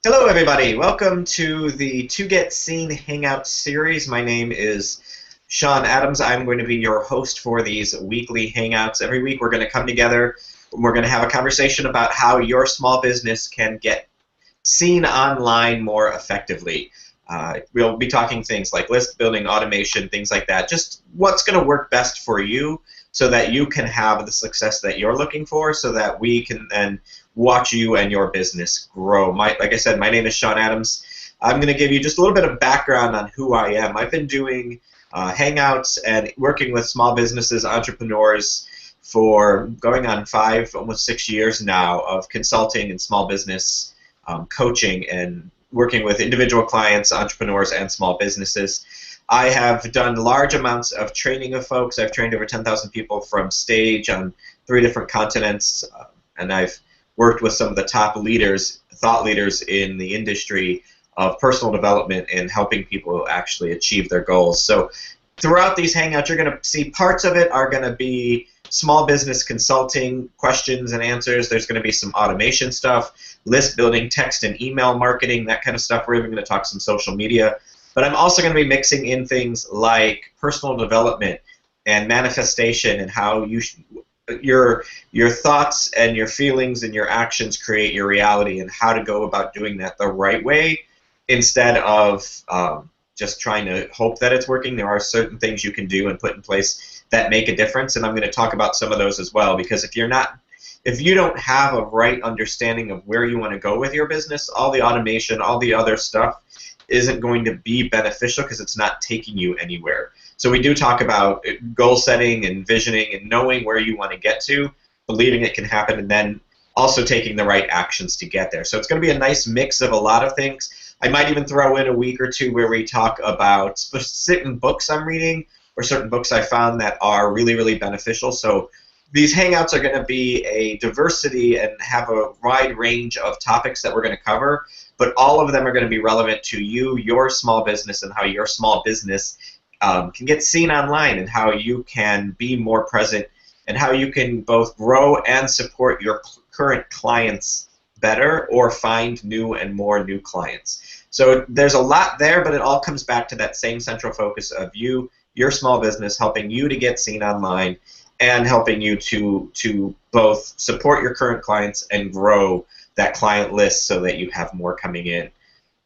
Hello, everybody. Welcome to the To Get Seen Hangout series. My name is Sean Adams. I'm going to be your host for these weekly Hangouts. Every week we're going to come together and we're going to have a conversation about how your small business can get seen online more effectively. We'll be talking things like list building, automation, things like that. Just what's going to work best for you so that you can have the success that you're looking for so that we can then watch you and your business grow. Like I said, my name is Sean Adams. I'm going to give you just a little bit of background on who I am. I've been doing Hangouts and working with small businesses, entrepreneurs for going on 5, almost 6 years now of consulting and small business coaching and working with individual clients, entrepreneurs, and small businesses. I have done large amounts of training of folks. I've trained over 10,000 people from stage on 3 different continents, and I've worked with some of the top leaders, thought leaders in the industry of personal development and helping people actually achieve their goals. So throughout these Hangouts, you're going to see parts of it are going to be small business consulting, questions and answers. There's going to be some automation stuff, list building, text and email marketing, that kind of stuff. We're even going to talk some social media. But I'm also going to be mixing in things like personal development and manifestation and how your thoughts and your feelings and your actions create your reality and how to go about doing that the right way instead of just trying to hope that it's working. There are certain things you can do and put in place that make a difference, and I'm going to talk about some of those as well, because if you don't have a right understanding of where you want to go with your business, all the automation, all the other stuff isn't going to be beneficial because it's not taking you anywhere. So we do talk about goal setting and visioning and knowing where you want to get to, believing it can happen, and then also taking the right actions to get there. So it's going to be a nice mix of a lot of things. I might even throw in a week or two where we talk about certain books I'm reading or certain books I found that are really, really beneficial. So these Hangouts are going to be a diversity and have a wide range of topics that we're going to cover, but all of them are going to be relevant to you, your small business, and how your small business can get seen online and how you can be more present and how you can both grow and support your current clients better or find new and more new clients. So there's a lot there, but it all comes back to that same central focus of you, your small business, helping you to get seen online and helping you to both support your current clients and grow that client list so that you have more coming in.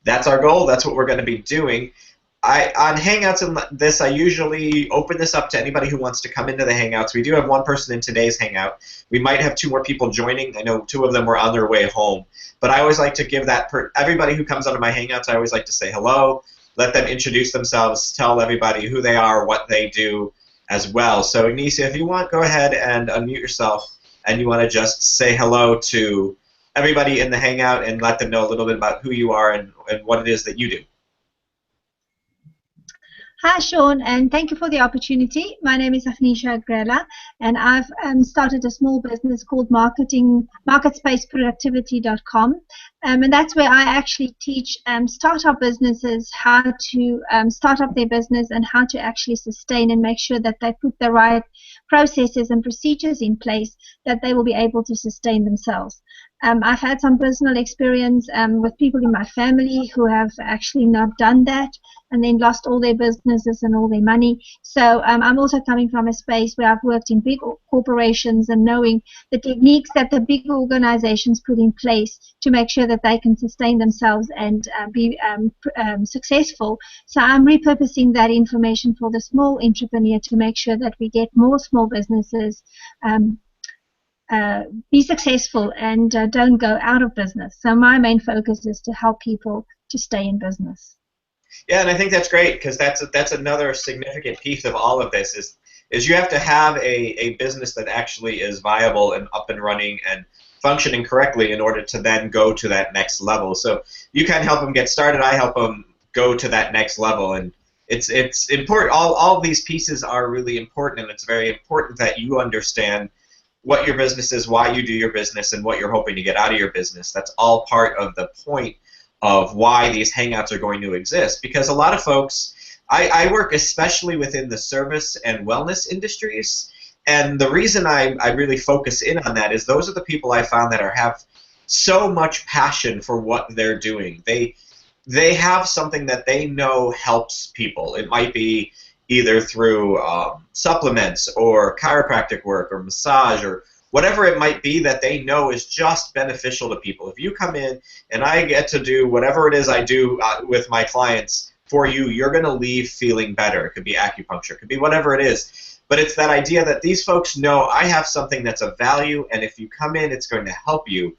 That's our goal. That's what we're going to be doing. On Hangouts and this, I usually open this up to anybody who wants to come into the Hangouts. We do have 1 person in today's Hangout. We might have 2 more people joining. I know 2 of them were on their way home. But I always like to give everybody who comes onto my Hangouts, I always like to say hello, let them introduce themselves, tell everybody who they are, what they do as well. So Ignacia, if you want, go ahead and unmute yourself and you want to just say hello to everybody in the Hangout and let them know a little bit about who you are and what it is that you do. Hi, Sean, and thank you for the opportunity. My name is Agnisha Grella, and I've started a small business called marketspaceproductivity.com, and that's where I actually teach startup businesses how to start up their business and how to actually sustain and make sure that they put the right processes and procedures in place that they will be able to sustain themselves. I've had some personal experience with people in my family who have actually not done that and then lost all their businesses and all their money. So I'm also coming from a space where I've worked in big corporations and knowing the techniques that the big organizations put in place to make sure that they can sustain themselves and be successful. So I'm repurposing that information for the small entrepreneur to make sure that we get more small businesses be successful and don't go out of business. So my main focus is to help people to stay in business. Yeah, and I think that's great because that's another significant piece of all of this is you have to have a business that actually is viable and up and running and functioning correctly in order to then go to that next level. So you can help them get started. I help them go to that next level, and it's important. All of these pieces are really important, and it's very important that you understand what your business is, why you do your business, and what you're hoping to get out of your business. That's all part of the point of why these Hangouts are going to exist. Because a lot of folks, I work especially within the service and wellness industries, and the reason I really focus in on that is those are the people I found that have so much passion for what they're doing. They have something that they know helps people. It might be either through supplements or chiropractic work or massage or whatever it might be that they know is just beneficial to people. If you come in and I get to do whatever it is I do with my clients for you, you're going to leave feeling better. It could be acupuncture. It could be whatever it is. But it's that idea that these folks know I have something that's of value, and if you come in, it's going to help you.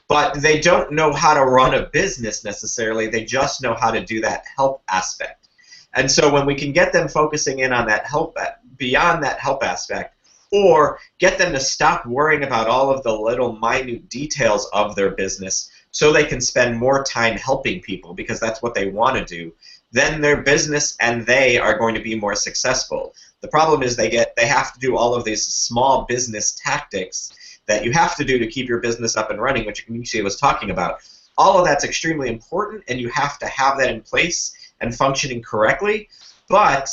But they don't know how to run a business necessarily. They just know how to do that help aspect. And so when we can get them focusing in on that help, beyond that help aspect, or get them to stop worrying about all of the little minute details of their business so they can spend more time helping people because that's what they want to do, then their business and they are going to be more successful. The problem is they have to do all of these small business tactics that you have to do to keep your business up and running, which Anicia was talking about. All of that's extremely important, and you have to have that in place and functioning correctly, but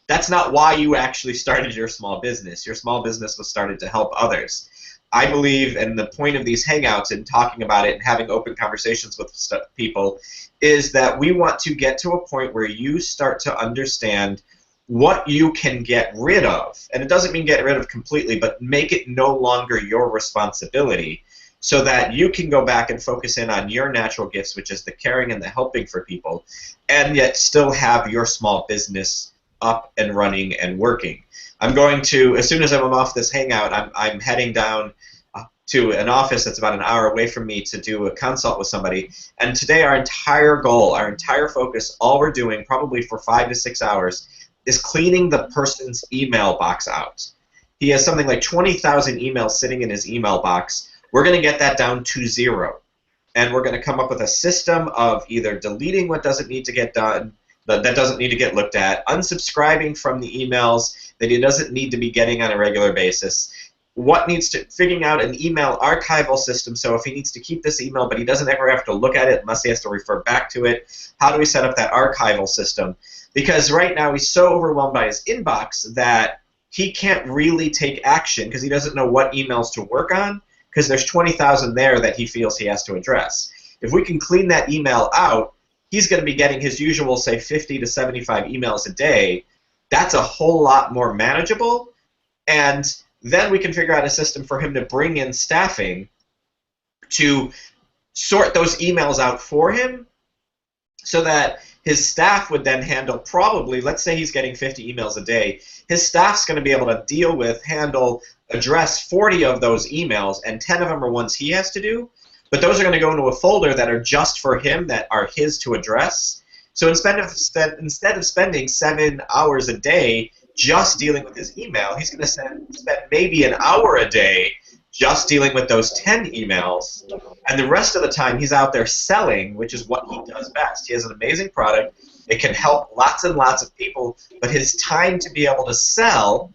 that's not why you actually started your small business. Your small business was started to help others. I believe, and the point of these hangouts and talking about it and having open conversations with people is that we want to get to a point where you start to understand what you can get rid of. And it doesn't mean get rid of completely, but make it no longer your responsibility so that you can go back and focus in on your natural gifts, which is the caring and the helping for people, and yet still have your small business up and running and working. I'm going to, as soon as I'm off this hangout, I'm heading down to an office that's about an hour away from me to do a consult with somebody. And today our entire goal, our entire focus, all we're doing probably for 5 to 6 hours is cleaning the person's email box out. He has something like 20,000 emails sitting in his email box. We're going to get that down to 0. And we're going to come up with a system of either deleting what doesn't need to get done, that doesn't need to get looked at, unsubscribing from the emails that he doesn't need to be getting on a regular basis, figuring out an email archival system, so if he needs to keep this email but he doesn't ever have to look at it unless he has to refer back to it, how do we set up that archival system? Because right now he's so overwhelmed by his inbox that he can't really take action because he doesn't know what emails to work on because there's 20,000 there that he feels he has to address. If we can clean that email out, he's going to be getting his usual, say, 50 to 75 emails a day. That's a whole lot more manageable, and then we can figure out a system for him to bring in staffing to sort those emails out for him so that his staff would then handle probably, let's say he's getting 50 emails a day, his staff's going to be able to deal with, handle, address 40 of those emails, and 10 of them are ones he has to do, but those are going to go into a folder that are just for him, that are his to address. So instead of spending 7 hours a day just dealing with his email, he's going to spend maybe an hour a day just dealing with those 10 emails, and the rest of the time he's out there selling, which is what he does best. He has an amazing product. It can help lots and lots of people, but his time to be able to sell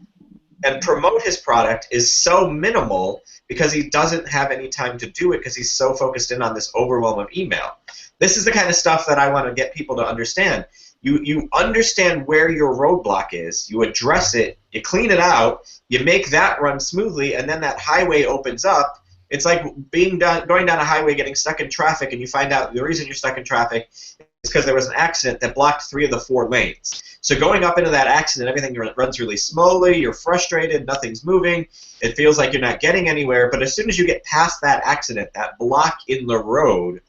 and promote his product is so minimal because he doesn't have any time to do it because he's so focused in on this overwhelm of email. This is the kind of stuff that I want to get people to understand. You understand where your roadblock is, you address it, you clean it out, you make that run smoothly, and then that highway opens up. It's like going down a highway, getting stuck in traffic, and you find out the reason you're stuck in traffic is because there was an accident that blocked 3 of the 4 lanes. So going up into that accident, everything runs really slowly, you're frustrated, nothing's moving, it feels like you're not getting anywhere, but as soon as you get past that accident, that block in the road,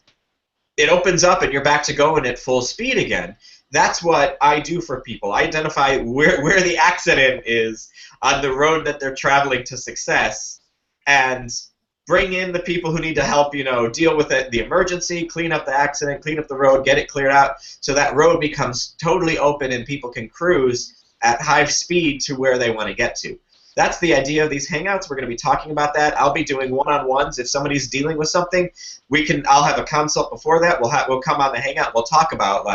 it opens up and you're back to going at full speed again. That's what I do for people. I identify where the accident is on the road that they're traveling to success and bring in the people who need to help, deal with it, the emergency, clean up the accident, clean up the road, get it cleared out so that road becomes totally open and people can cruise at high speed to where they want to get to. That's the idea of these hangouts. We're going to be talking about that. I'll be doing one-on-ones. If somebody's dealing with something, I'll have a consult before that. We'll come on the hangout. We'll talk about,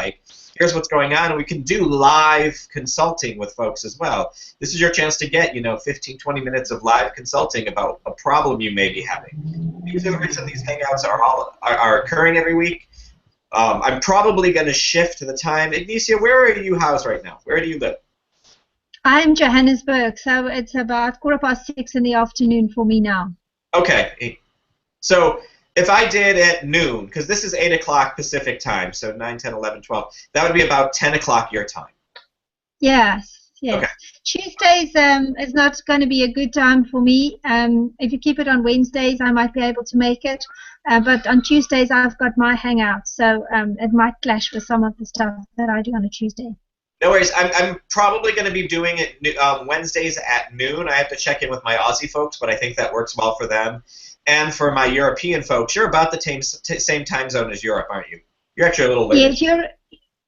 here's what's going on, and we can do live consulting with folks as well. This is your chance to get, 15, 20 minutes of live consulting about a problem you may be having. Because the reason these hangouts are occurring every week, I'm probably going to shift the time. Ignacia, where are you housed right now? Where do you live? I'm Johannesburg, so it's about 6:15 in the afternoon for me now. Okay. So if I did at noon, because this is 8 o'clock Pacific time, so 9, 10, 11, 12, that would be about 10 o'clock your time. Yes, yes. Okay. Tuesdays is not going to be a good time for me. If you keep it on Wednesdays, I might be able to make it. But on Tuesdays, I've got my Hangout, so it might clash with some of the stuff that I do on a Tuesday. No worries. I'm probably going to be doing it Wednesdays at noon. I have to check in with my Aussie folks, but I think that works well for them. And for my European folks, you're about the same time zone as Europe, aren't you? You're actually a little later. Yes,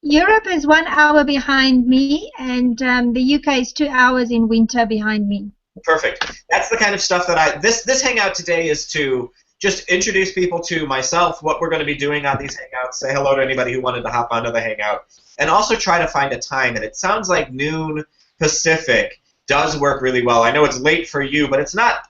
Europe is 1 hour behind me, and the UK is 2 hours in winter behind me. Perfect. That's the kind of stuff that this hangout today is to just introduce people to myself, what we're going to be doing on these hangouts, say hello to anybody who wanted to hop onto the hangout, and also try to find a time. And it sounds like noon Pacific does work really well. I know it's late for you, but it's not.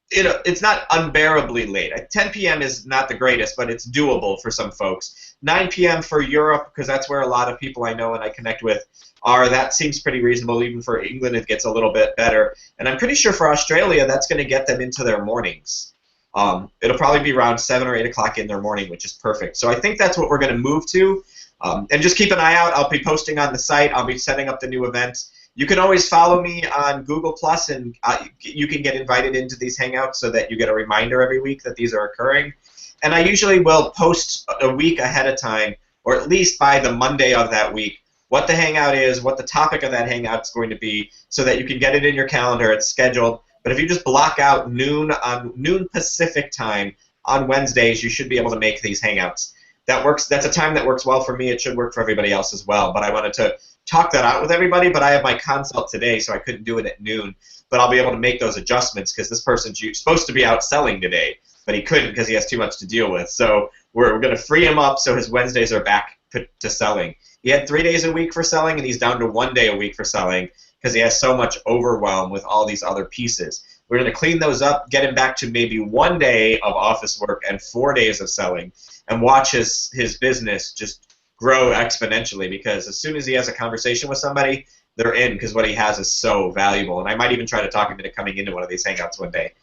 It's not unbearably late. 10 p.m. is not the greatest, but it's doable for some folks. 9 p.m. for Europe, because that's where a lot of people I know and I connect with are. That seems pretty reasonable. Even for England, it gets a little bit better. And I'm pretty sure for Australia, that's going to get them into their mornings. It'll probably be around 7 or 8 o'clock in their morning, which is perfect. So I think that's what we're going to move to. And just keep an eye out. I'll be posting on the site. I'll be setting up the new events. You can always follow me on Google+, and you can get invited into these Hangouts so that you get a reminder every week that these are occurring. And I usually will post a week ahead of time, or at least by the Monday of that week, what the Hangout is, what the topic of that Hangout is going to be, so that you can get it in your calendar. It's scheduled. But if you just block out noon Pacific time on Wednesdays, you should be able to make these Hangouts. That works. That's a time that works well for me. It should work for everybody else as well. But I wanted to talk that out with everybody, but I have my consult today, so I couldn't do it at noon. But I'll be able to make those adjustments because this person's supposed to be out selling today, but he couldn't because he has too much to deal with. So we're going to free him up so his Wednesdays are back to selling. He had 3 days a week for selling, and he's down to 1 day a week for selling because he has so much overwhelm with all these other pieces. We're going to clean those up, get him back to maybe 1 day of office work and 4 days of selling, and watch his business just grow exponentially, because as soon as he has a conversation with somebody, they're in, because what he has is so valuable. And I might even try to talk him into coming into one of these Hangouts one day.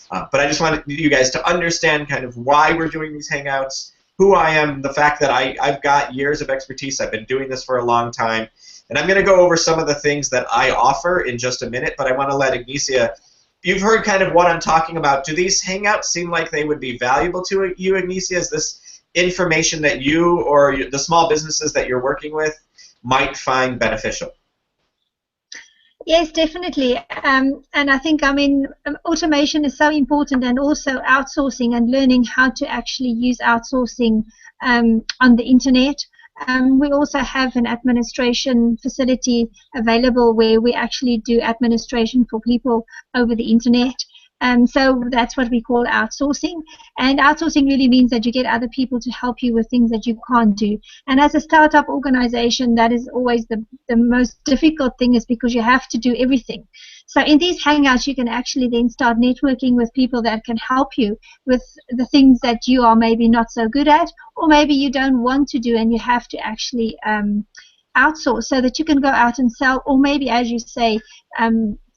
But I just wanted you guys to understand kind of why we're doing these Hangouts, who I am, the fact that I've got years of expertise. I've been doing this for a long time. And I'm going to go over some of the things that I offer in just a minute, but I want to let Ignacia, you've heard kind of what I'm talking about. Do these Hangouts seem like they would be valuable to you, Ignacia? Is this information that you or the small businesses that you're working with might find beneficial? Yes, definitely. And I think, automation is so important, and also outsourcing and learning how to actually use outsourcing on the internet. We also have an administration facility available where we actually do administration for people over the internet. So that's what we call outsourcing. And outsourcing really means that you get other people to help you with things that you can't do. And as a startup organization, that is always the most difficult thing, is because you have to do everything. So in these Hangouts, you can actually then start networking with people that can help you with the things that you are maybe not so good at, or maybe you don't want to do and you have to actually outsource so that you can go out and sell, or maybe, as you say,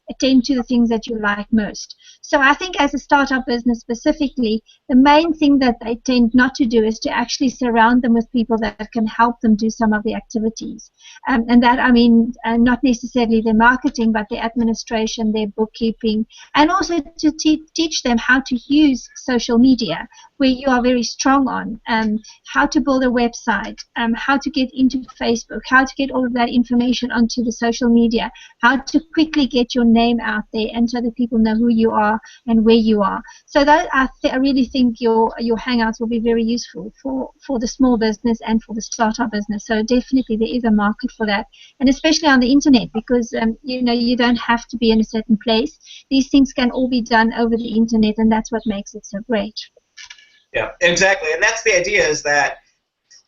attend to the things that you like most. So I think as a startup business specifically, the main thing that they tend not to do is to actually surround them with people that can help them do some of the activities. And that, not necessarily their marketing, but their administration, their bookkeeping, and also to teach them how to use social media, where you are very strong on, how to build a website, how to get into Facebook, how to get all of that information onto the social media, how to quickly get your name out there, and so that people know who you are and where you are. So that I really think your Hangouts will be very useful for the small business and for the startup business. So definitely there is a market for that, and especially on the internet, because you don't have to be in a certain place. These things can all be done over the internet, and that's what makes it so great. Yeah, exactly. And that's the idea, is that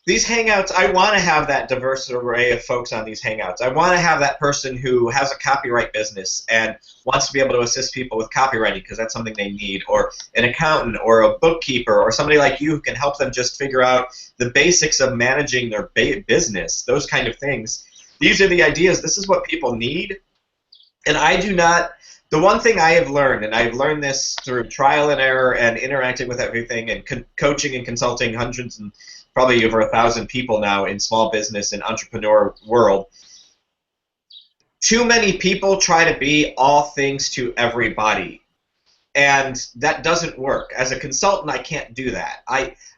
these Hangouts, I want to have that diverse array of folks on these Hangouts. I want to have that person who has a copyright business and wants to be able to assist people with copywriting because that's something they need, or an accountant or a bookkeeper or somebody like you who can help them just figure out the basics of managing their business, those kind of things. These are the ideas. This is what people need. And I do not The one thing I have learned, and I've learned this through trial and error and interacting with everything and coaching and consulting hundreds and probably over 1,000 people now in small business and entrepreneur world, too many people try to be all things to everybody. And that doesn't work. As a consultant, I can't do that.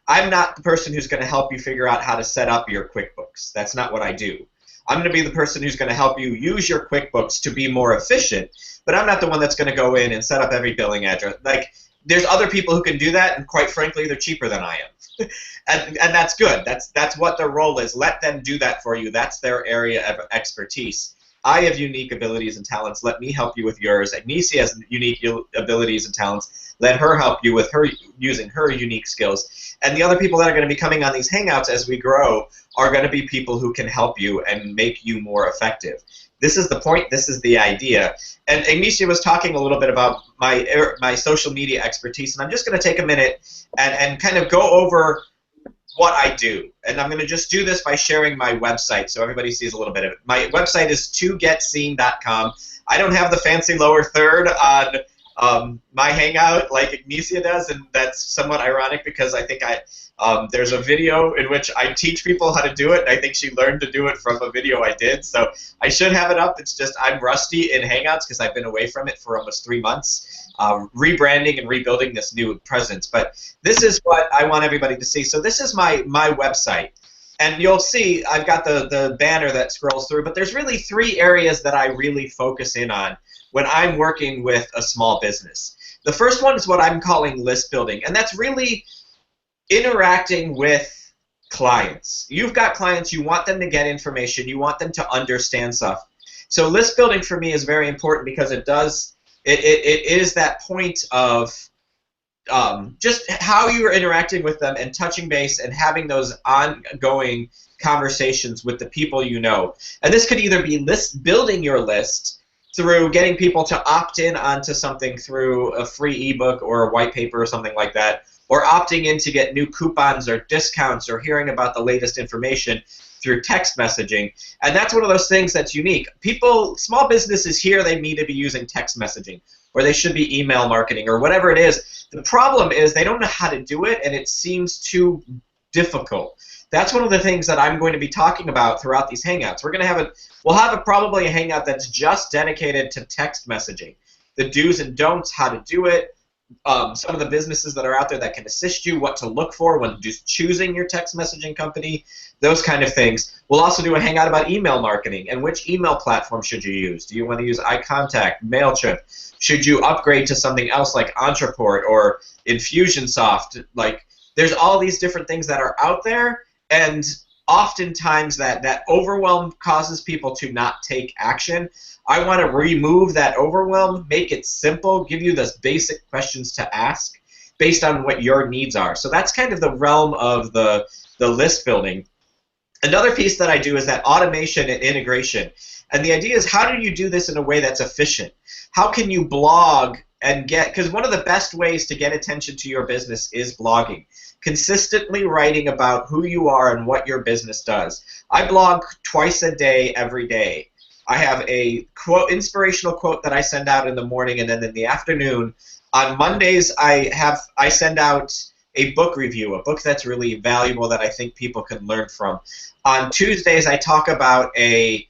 I'm not the person who's going to help you figure out how to set up your QuickBooks. That's not what I do. I'm going to be the person who's going to help you use your QuickBooks to be more efficient, but I'm not the one that's going to go in and set up every billing address. Like, there's other people who can do that, and quite frankly, they're cheaper than I am. and that's good. That's what their role is. Let them do that for you. That's their area of expertise. I have unique abilities and talents. Let me help you with yours. Agnesia has unique abilities and talents. Let her help you with her using her unique skills. And the other people that are going to be coming on these Hangouts as we grow are going to be people who can help you and make you more effective. This is the point. This is the idea. And Agnesia was talking a little bit about my social media expertise, and I'm just going to take a minute and kind of go over what I do. And I'm going to just do this by sharing my website so everybody sees a little bit of it. My website is togetSeen.com. I don't have the fancy lower third on my Hangout like Agnesia does, and that's somewhat ironic because I think there's a video in which I teach people how to do it, and I think she learned to do it from a video I did. So I should have it up. It's just I'm rusty in Hangouts because I've been away from it for almost 3 months. Rebranding and rebuilding this new presence. But this is what I want everybody to see. So this is my website. And you'll see I've got the banner that scrolls through, but there's really 3 areas that I really focus in on when I'm working with a small business. The first one is what I'm calling list building, and that's really interacting with clients. You've got clients, you want them to get information, you want them to understand stuff. So list building for me is very important because it is that point of just how you are interacting with them and touching base and having those ongoing conversations with the people you know. And this could either be building your list through getting people to opt in onto something through a free ebook or a white paper or something like that, or opting in to get new coupons or discounts or hearing about the latest information through text messaging. And that's one of those things that's unique. Small businesses here, they need to be using text messaging, or they should be email marketing, or whatever it is. The problem is they don't know how to do it, and it seems too difficult. That's one of the things that I'm going to be talking about throughout these Hangouts. We'll have probably a Hangout that's just dedicated to text messaging, the do's and don'ts, how to do it, some of the businesses that are out there that can assist you, what to look for when just choosing your text messaging company, those kind of things. We'll also do a Hangout about email marketing and which email platform should you use. Do you want to use iContact, MailChimp? Should you upgrade to something else like Entreport or Infusionsoft? Like, there's all these different things that are out there, and oftentimes that overwhelm causes people to not take action. I want to remove that overwhelm, make it simple, give you the basic questions to ask based on what your needs are. So that's kind of the realm of the list building. Another piece that I do is that automation and integration. And the idea is, how do you do this in a way that's efficient? How can you blog and because one of the best ways to get attention to your business is blogging. Consistently writing about who you are and what your business does. I blog twice a day, every day. I have a inspirational quote that I send out in the morning, and then in the afternoon. On Mondays, I send out a book review, a book that's really valuable that I think people can learn from. On Tuesdays, I talk about a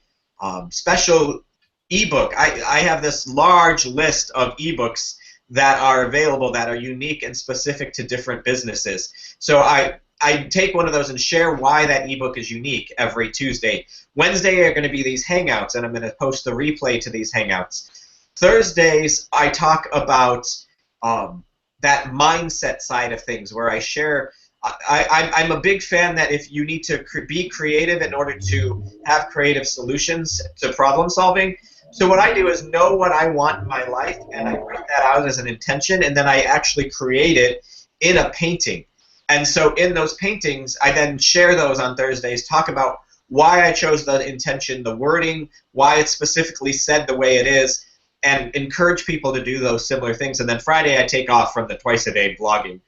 special ebook. I have this large list of ebooks that are available that are unique and specific to different businesses. So I take one of those and share why that ebook is unique every Tuesday. Wednesday are going to be these Hangouts, and I'm going to post the replay to these Hangouts. Thursdays, I talk about that mindset side of things, where I share. I'm a big fan that if you need to be creative in order to have creative solutions to problem solving. So what I do is know what I want in my life, and I write that out as an intention, and then I actually create it in a painting. And so in those paintings, I then share those on Thursdays, talk about why I chose the intention, the wording, why it's specifically said the way it is, and encourage people to do those similar things. And then Friday, I take off from the twice-a-day blogging.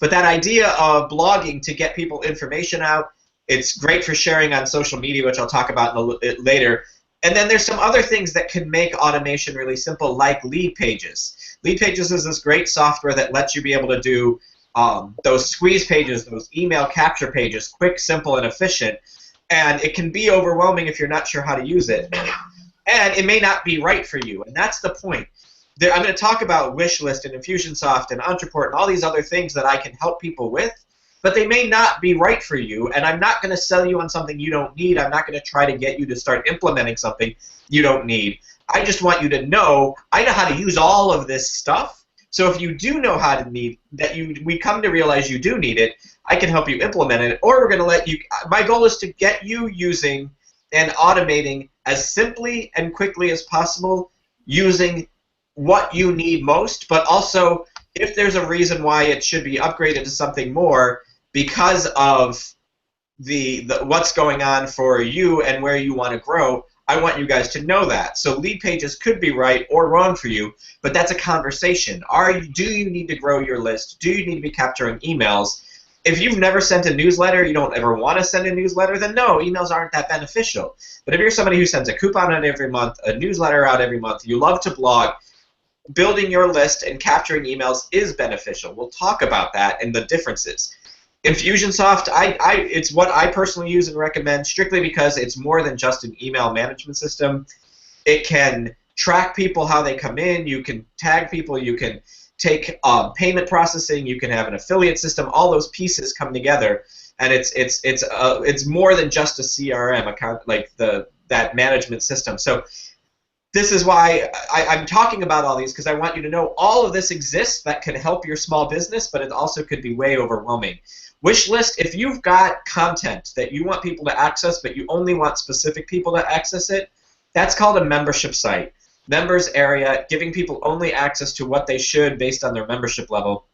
But that idea of blogging to get people information out, it's great for sharing on social media, which I'll talk about later. And then there's some other things that can make automation really simple, like Lead Pages. Lead Pages is this great software that lets you be able to do those squeeze pages, those email capture pages, quick, simple, and efficient. And it can be overwhelming if you're not sure how to use it. And it may not be right for you, and that's the point. I'm going to talk about Wishlist and Infusionsoft and Entreport and all these other things that I can help people with, but they may not be right for you, and I'm not going to sell you on something you don't need. I'm not going to try to get you to start implementing something you don't need. I just want you to know I know how to use all of this stuff, so if you do know how to need that, we come to realize you do need it, I can help you implement it, or we're going to let you. My goal is to get you using and automating as simply and quickly as possible using what you need most, but also if there's a reason why it should be upgraded to something more because of the what's going on for you and where you want to grow, I want you guys to know that. So Lead Pages could be right or wrong for you, but that's a conversation. Do you need to grow your list? Do you need to be capturing emails? If you've never sent a newsletter, you don't ever want to send a newsletter, then no, emails aren't that beneficial. But if you're somebody who sends a coupon out every month, a newsletter out every month, you love to blog, building your list and capturing emails is beneficial. We'll talk about that and the differences. Infusionsoft, it's what I personally use and recommend strictly because it's more than just an email management system. It can track people, how they come in. You can tag people. You can take payment processing. You can have an affiliate system. All those pieces come together, and it's more than just a CRM account like that management system. So this is why I'm talking about all these, because I want you to know all of this exists that can help your small business, but it also could be way overwhelming. Wishlist, if you've got content that you want people to access, but you only want specific people to access it, that's called a membership site. Members area, giving people only access to what they should based on their membership level.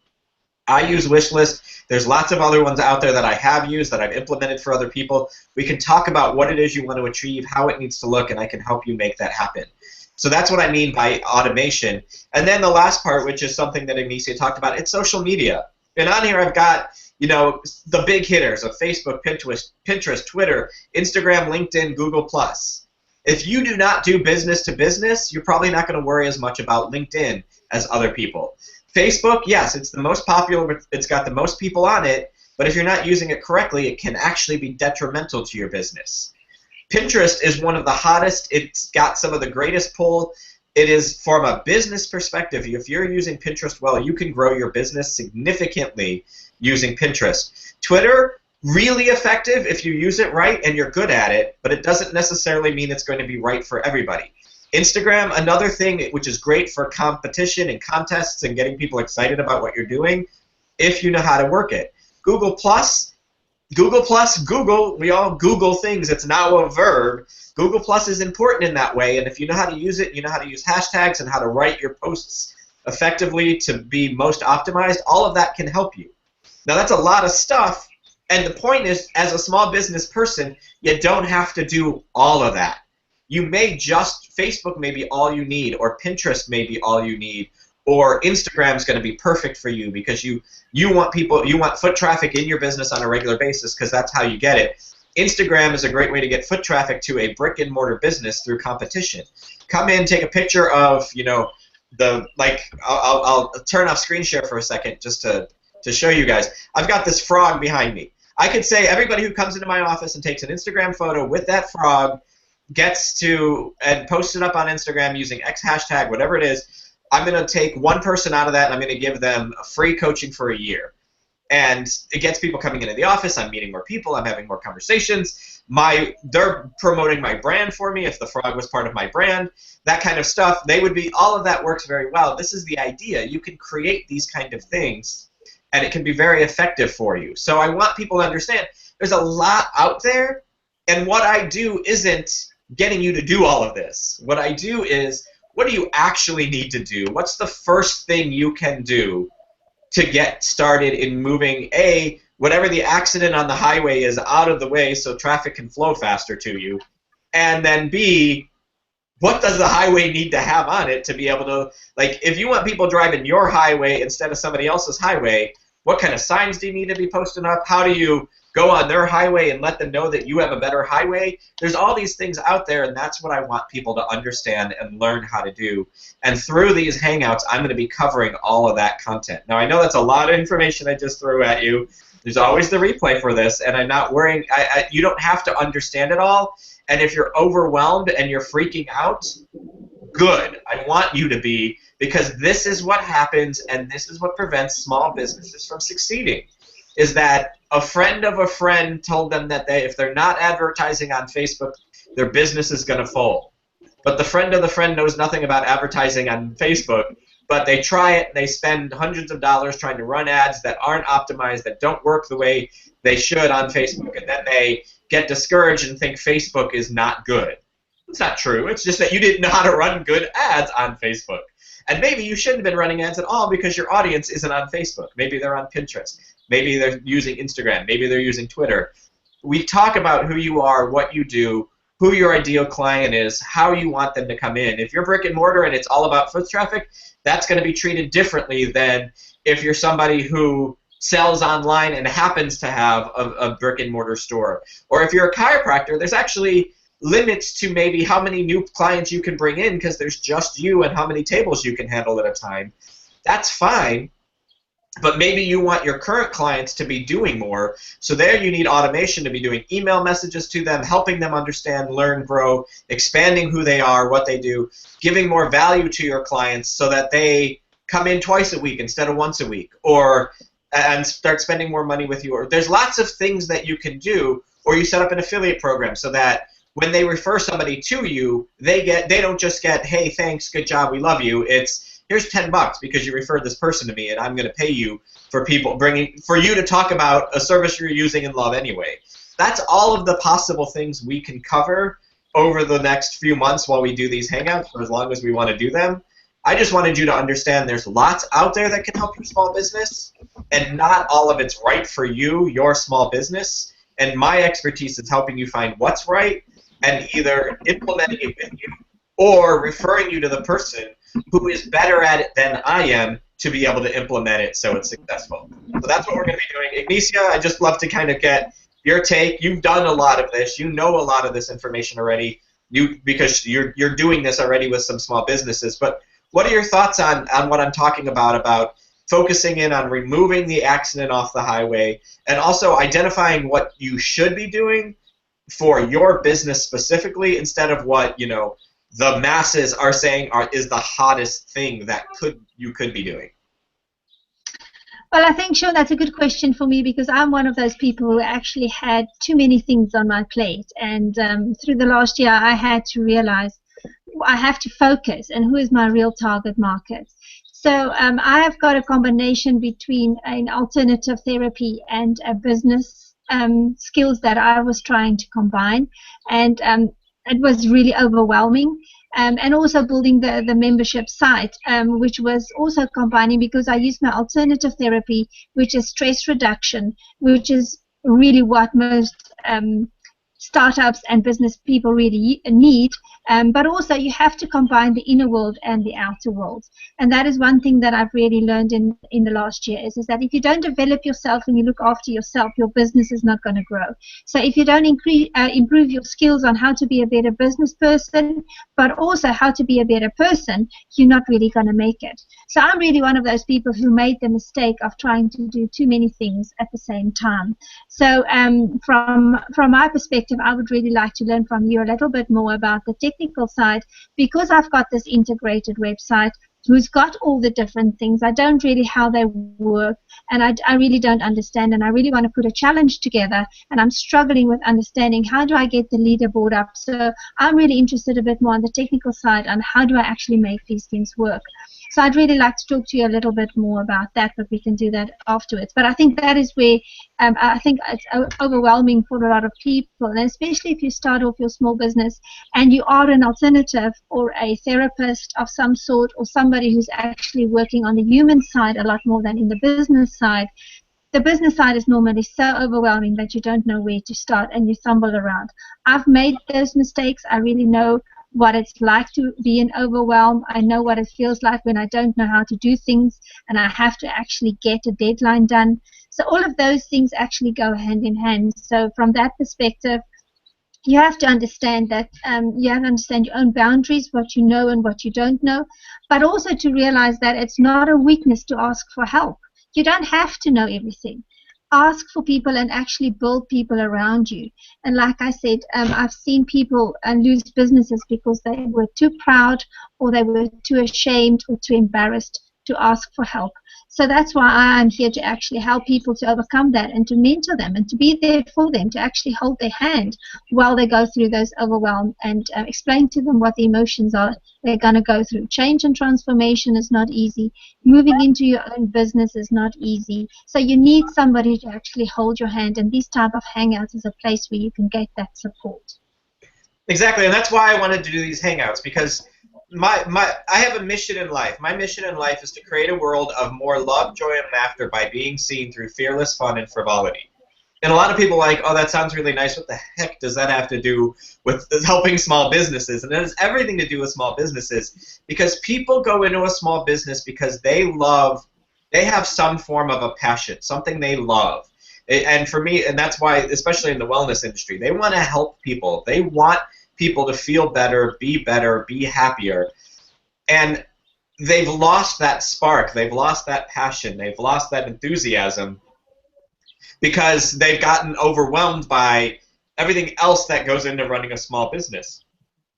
I use Wishlist. There's lots of other ones out there that I have used, that I've implemented for other people. We can talk about what it is you want to achieve, how it needs to look, and I can help you make that happen. So that's what I mean by automation. And then the last part, which is something that Amicia talked about, it's social media. And on here I've got, the big hitters of Facebook, Pinterest, Twitter, Instagram, LinkedIn, Google+. If you do not do business to business, you're probably not going to worry as much about LinkedIn as other people. Facebook, yes, it's the most popular, it's got the most people on it, but if you're not using it correctly, it can actually be detrimental to your business. Pinterest is one of the hottest. It's got some of the greatest pull. It is, from a business perspective, if you're using Pinterest well, you can grow your business significantly using Pinterest. Twitter, really effective if you use it right and you're good at it, but it doesn't necessarily mean it's going to be right for everybody. Instagram, another thing which is great for competition and contests and getting people excited about what you're doing, if you know how to work it. Google+, we all Google things. It's now a verb. Google Plus is important in that way, and if you know how to use it, you know how to use hashtags and how to write your posts effectively to be most optimized, all of that can help you. Now, that's a lot of stuff, and the point is, as a small business person, you don't have to do all of that. Facebook may be all you need, or Pinterest may be all you need, or Instagram's going to be perfect for you because you want foot traffic in your business on a regular basis because that's how you get it. Instagram is a great way to get foot traffic to a brick and mortar business through competition. Come in, take a picture of, I'll turn off screen share for a second just to show you guys. I've got this frog behind me. I could say everybody who comes into my office and takes an Instagram photo with that frog gets to and post it up on Instagram using X hashtag, whatever it is. I'm going to take one person out of that, and I'm going to give them a free coaching for a year. And it gets people coming into the office. I'm meeting more people. I'm having more conversations. They're promoting my brand for me if the frog was part of my brand, that kind of stuff. All of that works very well. This is the idea. You can create these kind of things, and it can be very effective for you. So I want people to understand there's a lot out there, and what I do isn't getting you to do all of this. What I do is, what do you actually need to do? What's the first thing you can do to get started in moving, A, whatever the accident on the highway is out of the way so traffic can flow faster to you, and then B, what does the highway need to have on it to be able to, if you want people driving your highway instead of somebody else's highway, what kind of signs do you need to be posting up? How do you go on their highway and let them know that you have a better highway. There's all these things out there, and that's what I want people to understand and learn how to do. And through these Hangouts, I'm going to be covering all of that content. Now, I know that's a lot of information I just threw at you. There's always the replay for this, and I'm not worrying. You don't have to understand it all. And if you're overwhelmed and you're freaking out, good. I want you to be, because this is what happens, and this is what prevents small businesses from succeeding, is that a friend of a friend told them that if they're not advertising on Facebook, their business is going to fold. But the friend of the friend knows nothing about advertising on Facebook, but they try it, and they spend hundreds of dollars trying to run ads that aren't optimized, that don't work the way they should on Facebook, and then they get discouraged and think Facebook is not good. It's not true. It's just that you didn't know how to run good ads on Facebook. And maybe you shouldn't have been running ads at all because your audience isn't on Facebook. Maybe they're on Pinterest. Maybe they're using Instagram. Maybe they're using Twitter. We talk about who you are, what you do, who your ideal client is, how you want them to come in. If you're brick and mortar and it's all about foot traffic, that's going to be treated differently than if you're somebody who sells online and happens to have a brick and mortar store. Or if you're a chiropractor, there's actually limits to maybe how many new clients you can bring in because there's just you and how many tables you can handle at a time. That's fine. But maybe you want your current clients to be doing more. So there you need automation to be doing email messages to them, helping them understand, learn, grow, expanding who they are, what they do, giving more value to your clients so that they come in twice a week instead of once a week, and start spending more money with you. Or there's lots of things that you can do, or you set up an affiliate program so that when they refer somebody to you, they don't just get, hey, thanks, good job, we love you. It's, here's $10 because you referred this person to me, and I'm going to pay you for you to talk about a service you're using and love anyway. That's all of the possible things we can cover over the next few months while we do these Hangouts, for as long as we want to do them. I just wanted you to understand there's lots out there that can help your small business, and not all of it's right for you, your small business. And my expertise is helping you find what's right and either implementing it with you or referring you to the person who is better at it than I am to be able to implement it so it's successful. So that's what we're going to be doing. Ignacia, I just love to kind of get your take. You've done a lot of this. You know a lot of this information already because you're doing this already with some small businesses. But what are your thoughts on what I'm talking about focusing in on removing the accident off the highway and also identifying what you should be doing for your business specifically instead of what, the masses are saying is the hottest thing that you could be doing? Well, I think, Sean, that's a good question for me because I'm one of those people who actually had too many things on my plate. And through the last year, I had to realize I have to focus and who is my real target market. So I have got a combination between an alternative therapy and a business skills that I was trying to combine. And it was really overwhelming. And also building the membership site, which was also combining because I used my alternative therapy, which is stress reduction, which is really what most startups and business people really need. But also you have to combine the inner world and the outer world. And that is one thing that I've really learned in the last year is that if you don't develop yourself and you look after yourself, your business is not going to grow. So if you don't improve your skills on how to be a better business person, but also how to be a better person, you're not really going to make it. So I'm really one of those people who made the mistake of trying to do too many things at the same time. So from my perspective, I would really like to learn from you a little bit more about the technical side because I've got this integrated website who's got all the different things. I don't really how they work, and I really don't understand, and I really want to put a challenge together, and I'm struggling with understanding how do I get the leaderboard up. So I'm really interested a bit more on the technical side on how do I actually make these things work. So I'd really like to talk to you a little bit more about that, but we can do that afterwards. But I think that is where I think it's overwhelming for a lot of people, and especially if you start off your small business and you are an alternative or a therapist of some sort or somebody who's actually working on the human side a lot more than in the business side. The business side is normally so overwhelming that you don't know where to start and you stumble around. I've made those mistakes. I really know what it's like to be in overwhelm. I know what it feels like when I don't know how to do things and I have to actually get a deadline done. So all of those things actually go hand in hand. So from that perspective, you have to understand that you have to understand your own boundaries, what you know and what you don't know, but also to realize that it's not a weakness to ask for help. You don't have to know everything. Ask for people and actually build people around you. And like I said, I've seen people lose businesses because they were too proud or they were too ashamed or too embarrassed to ask for help. So that's why I'm here to actually help people to overcome that and to mentor them and to be there for them, to actually hold their hand while they go through those overwhelm and explain to them what the emotions are they're going to go through. Change and transformation is not easy. Moving into your own business is not easy. So you need somebody to actually hold your hand, and these type of hangouts is a place where you can get that support. Exactly, and that's why I wanted to do these hangouts, because I have a mission in life. My mission in life is to create a world of more love, joy, and laughter by being seen through fearless fun and frivolity. And a lot of people are like, oh, that sounds really nice. What the heck does that have to do with helping small businesses? And it has everything to do with small businesses, because people go into a small business because they have some form of a passion, something they love. And for me, and that's why, especially in the wellness industry, they want to help people. They want people to feel better, be happier. And they've lost that spark. They've lost that passion. They've lost that enthusiasm because they've gotten overwhelmed by everything else that goes into running a small business.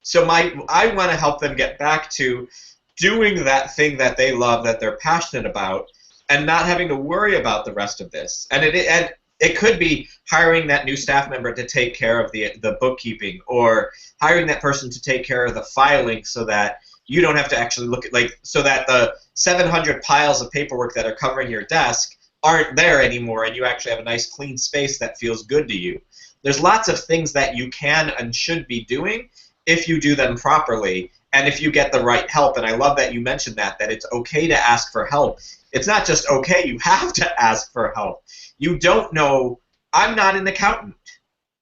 So I want to help them get back to doing that thing that they love, that they're passionate about, and not having to worry about the rest of this. And it could be hiring that new staff member to take care of the bookkeeping, or hiring that person to take care of the filing so that you don't have to actually look at, so that the 700 piles of paperwork that are covering your desk aren't there anymore, and you actually have a nice clean space that feels good to you. There's lots of things that you can and should be doing if you do them properly and if you get the right help. And I love that you mentioned that it's okay to ask for help. It's not just okay, you have to ask for help. You don't know. I'm not an accountant.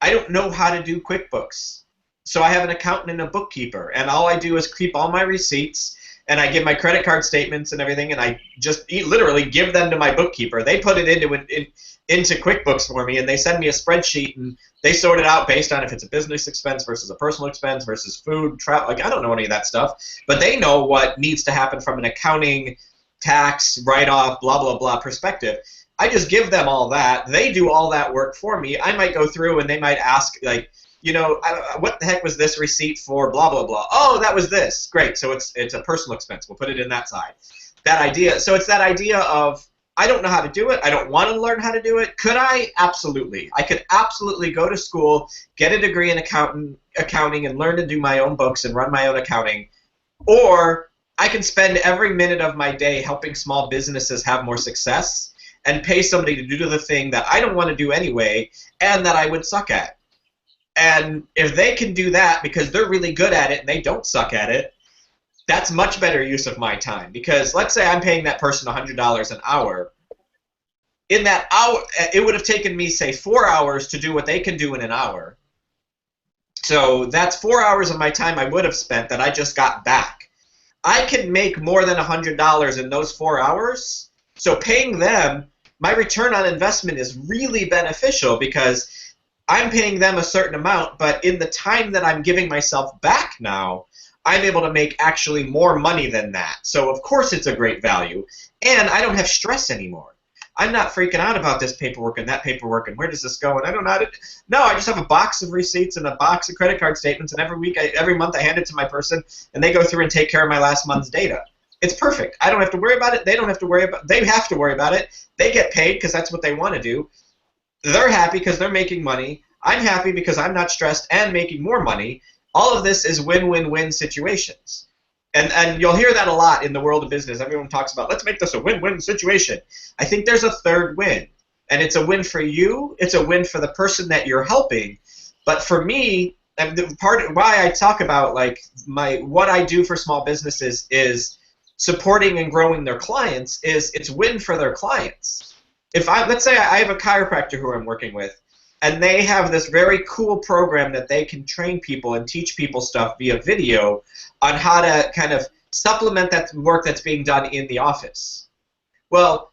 I don't know how to do QuickBooks. So I have an accountant and a bookkeeper, and all I do is keep all my receipts, and I give my credit card statements and everything, and I just literally give them to my bookkeeper. They put it into QuickBooks for me, and they send me a spreadsheet, and they sort it out based on if it's a business expense versus a personal expense versus food, travel. I don't know any of that stuff, but they know what needs to happen from an accounting, tax, write-off, blah, blah, blah perspective. I just give them all that. They do all that work for me. I might go through and they might ask, what the heck was this receipt for, blah, blah, blah. Oh, that was this. Great. So it's a personal expense. We'll put it in that side. That idea. So it's that idea of, I don't know how to do it. I don't want to learn how to do it. Could I? Absolutely. I could absolutely go to school, get a degree in accounting, and learn to do my own books and run my own accounting. Or I can spend every minute of my day helping small businesses have more success and pay somebody to do the thing that I don't want to do anyway and that I would suck at. And if they can do that because they're really good at it and they don't suck at it, that's much better use of my time. Because let's say I'm paying that person $100 an hour. In that hour, it would have taken me, say, 4 hours to do what they can do in an hour. So that's 4 hours of my time I would have spent that I just got back. I can make more than $100 in those 4 hours. So paying them, my return on investment is really beneficial because I'm paying them a certain amount, but in the time that I'm giving myself back now, I'm able to make actually more money than that. So of course it's a great value, and I don't have stress anymore. I'm not freaking out about this paperwork and that paperwork and where does this go, and I don't know how to. No, I just have a box of receipts and a box of credit card statements, and every month I hand it to my person, and they go through and take care of my last month's data. It's perfect. I don't have to worry about it. They don't have to worry about. They have to worry about it. They get paid because that's what they want to do. They're happy because they're making money. I'm happy because I'm not stressed and making more money. All of this is win-win-win situations. And you'll hear that a lot in the world of business. Everyone talks about, let's make this a win-win situation. I think there's a third win. And it's a win for you. It's a win for the person that you're helping. But for me, and the part why I talk about what I do for small businesses is supporting and growing their clients is it's win for their clients. Let's say I have a chiropractor who I'm working with. and they have this very cool program that they can train people and teach people stuff via video on how to kind of supplement that work that's being done in the office. Well,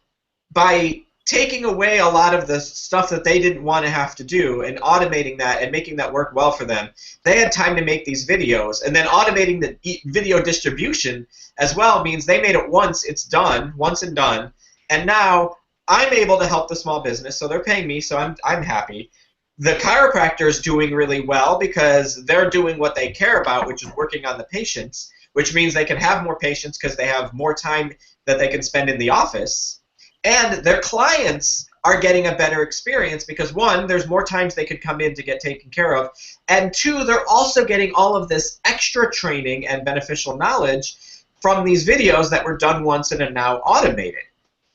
by taking away a lot of the stuff that they didn't want to have to do and automating that and making that work well for them, they had time to make these videos. And then automating the video distribution as well means they made it once, it's done, once and done. And now I'm able to help the small business, so they're paying me, so I'm happy. The chiropractor is doing really well because they're doing what they care about, which is working on the patients, which means they can have more patients because they have more time that they can spend in the office. And their clients are getting a better experience because, one, there's more times they could come in to get taken care of, and two, they're also getting all of this extra training and beneficial knowledge from these videos that were done once and are now automated.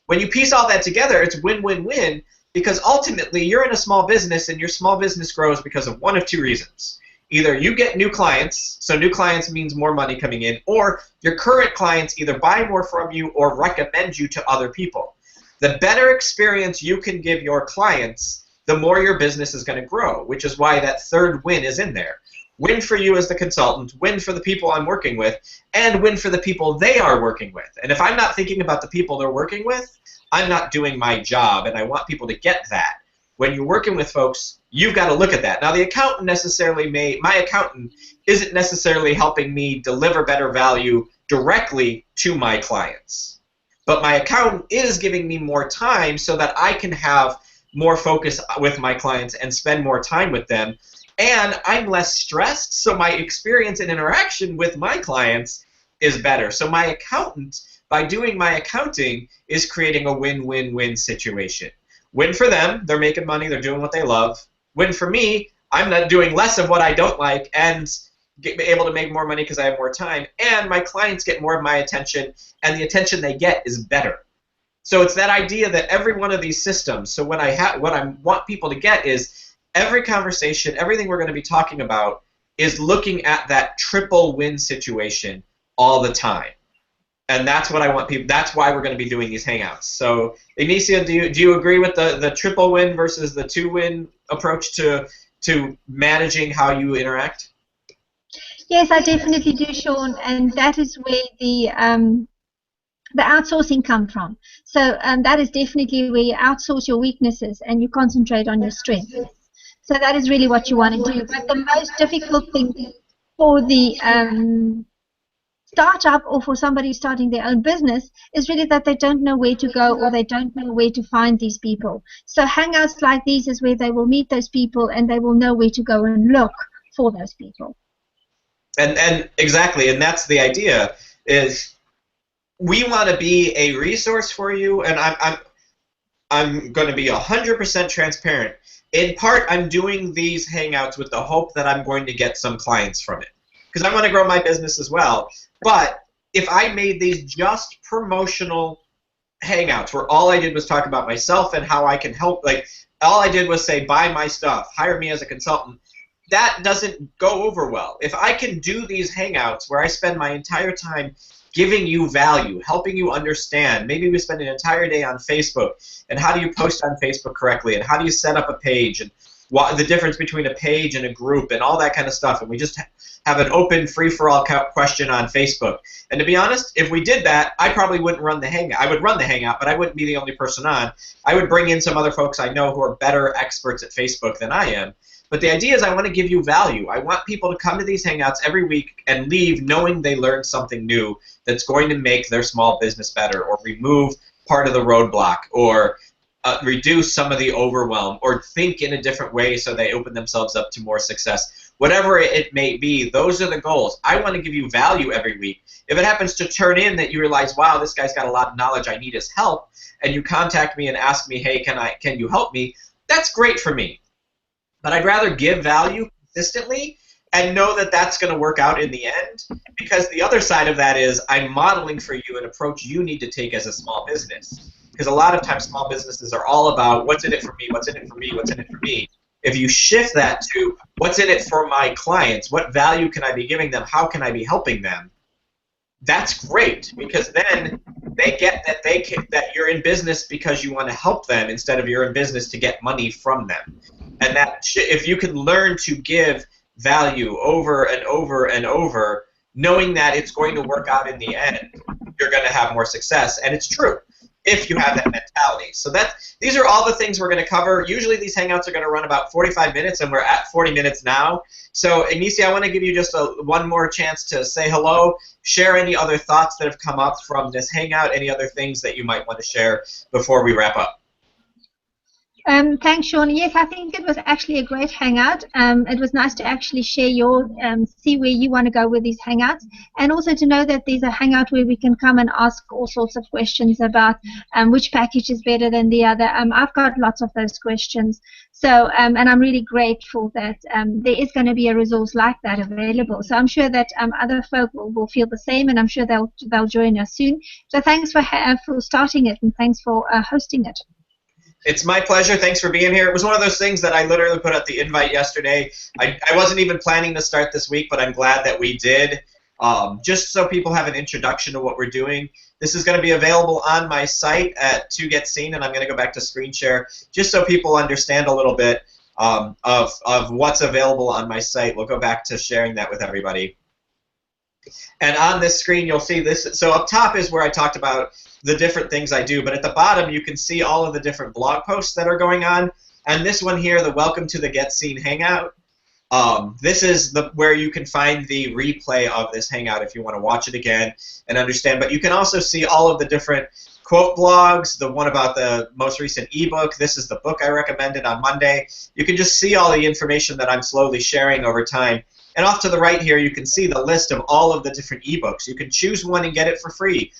When you piece all that together, it's win-win-win because ultimately you're in a small business and your small business grows because of one of two reasons. Either you get new clients, so new clients means more money coming in, or your current clients either buy more from you or recommend you to other people. The better experience you can give your clients, the more your business is going to grow, which is why that third win is in there. Win for you as the consultant, win for the people I'm working with, and win for the people they are working with. And if I'm not thinking about the people they're working with, I'm not doing my job, and I want people to get that. When you're working with folks, you've got to look at that. Now, the accountant my accountant isn't necessarily helping me deliver better value directly to my clients. But my accountant is giving me more time so that I can have more focus with my clients and spend more time with them. And I'm less stressed, so my experience and interaction with my clients is better. So my accountant, by doing my accounting, is creating a win-win-win situation. Win for them, they're making money, they're doing what they love. Win for me, I'm not doing less of what I don't like and able to make more money because I have more time, and my clients get more of my attention, and the attention they get is better. So it's that idea that every one of these systems, so what I want people to get is every conversation, everything we're going to be talking about is looking at that triple win situation all the time. And that's what I want people, that's why we're going to be doing these Hangouts. So Ignacia, do you agree with the triple win versus the two win approach to managing how you interact? Yes, I definitely do, Sean, and that is where the outsourcing come from. So that is definitely where you outsource your weaknesses and you concentrate on your strengths. So that is really what you want to do. But the most difficult thing for the startup or for somebody starting their own business is really that they don't know where to go or they don't know where to find these people. So Hangouts like these is where they will meet those people and they will know where to go and look for those people. And exactly, and that's the idea, is we want to be a resource for you, and I'm going to be 100% transparent. In part, I'm doing these Hangouts with the hope that I'm going to get some clients from it, because I want to grow my business as well. But if I made these just promotional Hangouts where all I did was talk about myself and how I can help, like all I did was say, buy my stuff, hire me as a consultant, that doesn't go over well. If I can do these Hangouts where I spend my entire time giving you value, helping you understand, maybe we spend an entire day on Facebook, and how do you post on Facebook correctly, and how do you set up a page, and what the difference between a page and a group, and all that kind of stuff, and we just have an open free-for-all question on Facebook. And to be honest, if we did that, I probably wouldn't run the Hangout. I would run the Hangout, but I wouldn't be the only person on. I would bring in some other folks I know who are better experts at Facebook than I am. But the idea is I want to give you value. I want people to come to these Hangouts every week and leave knowing they learned something new that's going to make their small business better, or remove part of the roadblock, or reduce some of the overwhelm, or think in a different way so they open themselves up to more success. Whatever it may be, those are the goals. I want to give you value every week. If it happens to turn in that you realize, wow, this guy's got a lot of knowledge, I need his help, and you contact me and ask me, hey, can you help me? That's great for me. But I'd rather give value consistently and know that that's going to work out in the end, because the other side of that is I'm modeling for you an approach you need to take as a small business. Because a lot of times small businesses are all about what's in it for me, what's in it for me, what's in it for me. If you shift that to what's in it for my clients, what value can I be giving them, how can I be helping them, that's great, because then they get that that you're in business because you want to help them instead of you're in business to get money from them. And that if you can learn to give value over and over and over, knowing that it's going to work out in the end, you're going to have more success. And it's true if you have that mentality. So these are all the things we're going to cover. Usually these Hangouts are going to run about 45 minutes, and we're at 40 minutes now. So, Anisia, I want to give you just one more chance to say hello, share any other thoughts that have come up from this Hangout, any other things that you might want to share before we wrap up. Thanks, Sean. Yes, I think it was actually a great hangout. It was nice to actually share your, see where you want to go with these hangouts, and also to know that there's a hangout where we can come and ask all sorts of questions about which package is better than the other. I've got lots of those questions. So, and I'm really grateful that there is going to be a resource like that available. So I'm sure that other folk will feel the same, and I'm sure they'll join us soon. So thanks for starting it, and thanks for hosting it. It's my pleasure. Thanks for being here. It was one of those things that I literally put out the invite yesterday. I wasn't even planning to start this week, but I'm glad that we did, just so people have an introduction to what we're doing. This is going to be available on my site at To Get Seen, and I'm going to go back to screen share just so people understand a little bit of what's available on my site. We'll go back to sharing that with everybody. And on this screen, you'll see this. So up top is where I talked about the different things I do, but at the bottom, you can see all of the different blog posts that are going on. And this one here, the Welcome to the Get Seen Hangout, this is where you can find the replay of this Hangout if you want to watch it again and understand. But you can also see all of the different quote blogs, the one about the most recent ebook. This is the book I recommended on Monday. You can just see all the information that I'm slowly sharing over time. And off to the right here, you can see the list of all of the different ebooks. You can choose one and get it for free.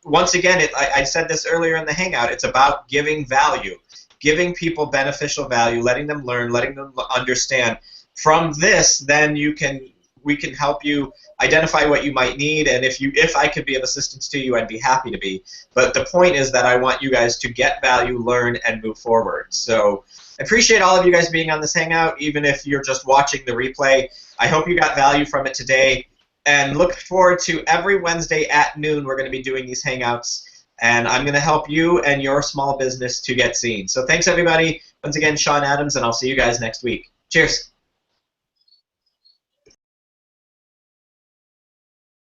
Once again, I said this earlier in the Hangout, it's about giving value, giving people beneficial value, letting them learn, letting them understand. From this, then we can help you identify what you might need, and if I could be of assistance to you, I'd be happy to be. But the point is that I want you guys to get value, learn, and move forward. So I appreciate all of you guys being on this Hangout, even if you're just watching the replay. I hope you got value from it today. And look forward to every Wednesday at noon. We're going to be doing these Hangouts, and I'm going to help you and your small business to get seen. So thanks, everybody. Once again, Sean Adams, and I'll see you guys next week. Cheers.